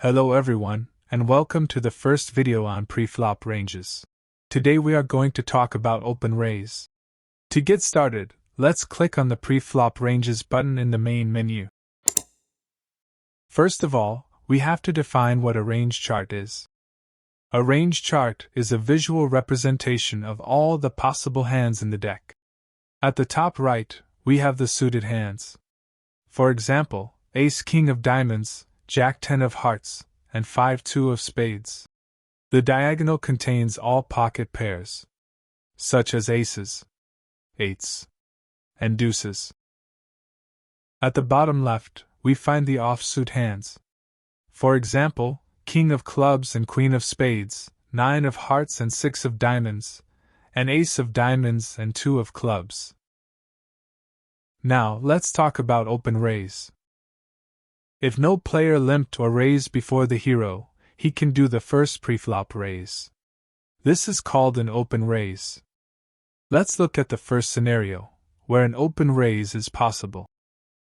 Hello everyone, and welcome to the first video on pre-flop ranges. Today we are going to talk about open raise. To get started, let's click on the pre-flop ranges button in the main menu. First of all, we have to define what a range chart is. A range chart is a visual representation of all the possible hands in the deck. At the top right, we have the suited hands. For example, Ace-King of Diamonds, Jack-10 of Hearts, and 5-2 of Spades. The diagonal contains all pocket pairs, such as aces, eights, and deuces. At the bottom left, we find the offsuit hands. For example, King of Clubs and Queen of Spades, 9 of Hearts and 6 of Diamonds, and Ace of Diamonds and 2 of Clubs. Now, let's talk about open raise. If no player limped or raised before the hero, he can do the first preflop raise. This is called an open raise. Let's look at the first scenario, where an open raise is possible.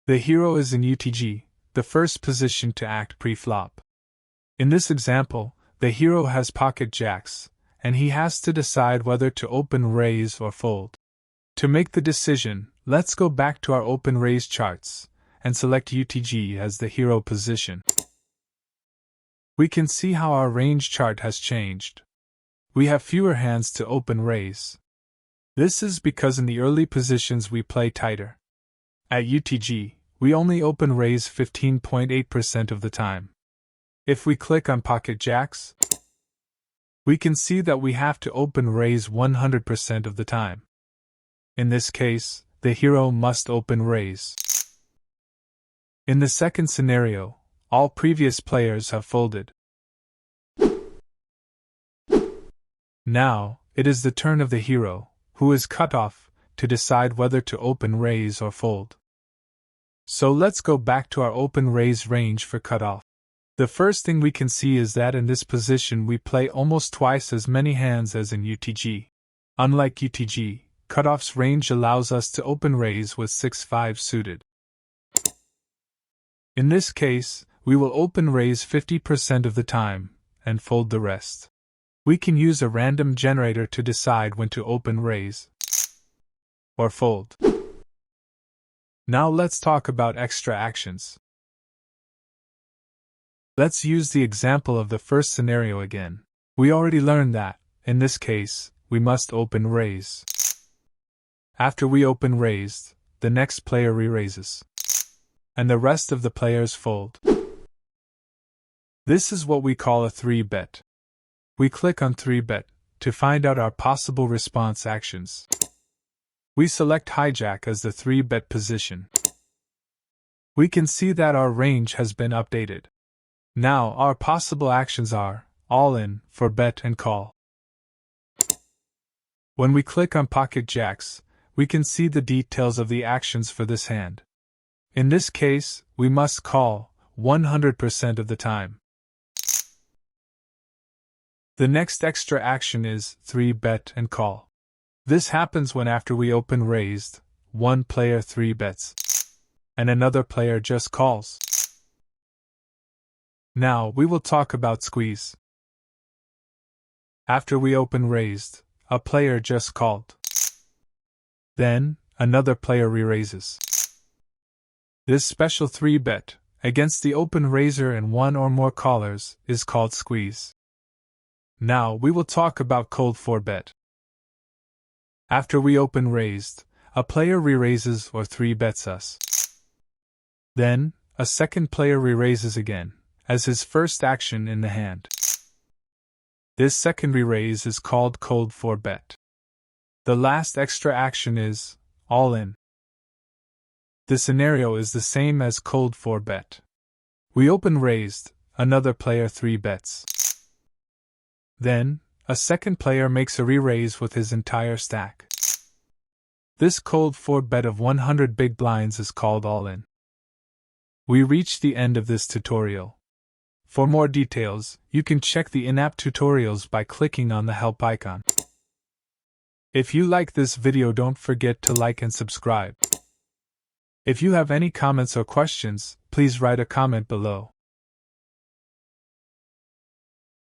The hero is in UTG, the first position to act preflop. In this example, the hero has pocket jacks, and he has to decide whether to open raise or fold. To make the decision, let's go back to our open raise charts and select UTG as the hero position. We can see how our range chart has changed. We have fewer hands to open raise. This is because in the early positions we play tighter. At UTG, we only open raise 15.8% of the time. If we click on pocket jacks, we can see that we have to open raise 100% of the time. In this case, the hero must open raise. In the second scenario, all previous players have folded. Now, it is the turn of the hero, who is cut off, to decide whether to open raise or fold. So let's go back to our open raise range for cutoff. The first thing we can see is that in this position we play almost twice as many hands as in UTG. Unlike UTG, cutoff's range allows us to open raise with 6-5 suited. In this case, we will open raise 50% of the time, and fold the rest. We can use a random generator to decide when to open raise or fold. Now let's talk about extra actions. Let's use the example of the first scenario again. We already learned that, in this case, we must open raise. After we open raised, the next player re-raises, and the rest of the players fold. This is what we call a 3-bet. We click on 3-bet to find out our possible response actions. We select hijack as the 3-bet position. We can see that our range has been updated. Now our possible actions are all in for bet and call. When we click on pocket jacks, we can see the details of the actions for this hand. In this case, we must call 100% of the time. The next extra action is 3-bet and call. This happens when after we open raised, one player 3-bets, and another player just calls. Now we will talk about squeeze. After we open raised, a player just called. Then, another player re-raises. This special 3-bet, against the open raiser and one or more callers, is called squeeze. Now we will talk about cold 4-bet. After we open raised, a player re-raises or 3-bets us. Then, a second player re-raises again, as his first action in the hand. This second re-raise is called cold 4-bet. The last extra action is all in. The scenario is the same as cold 4-bet. We open raised, another player 3-bets. Then, a second player makes a re-raise with his entire stack. This cold 4-bet of 100 big blinds is called all in. We reached the end of this tutorial. For more details, you can check the in-app tutorials by clicking on the help icon. If you like this video, don't forget to like and subscribe. If you have any comments or questions, please write a comment below.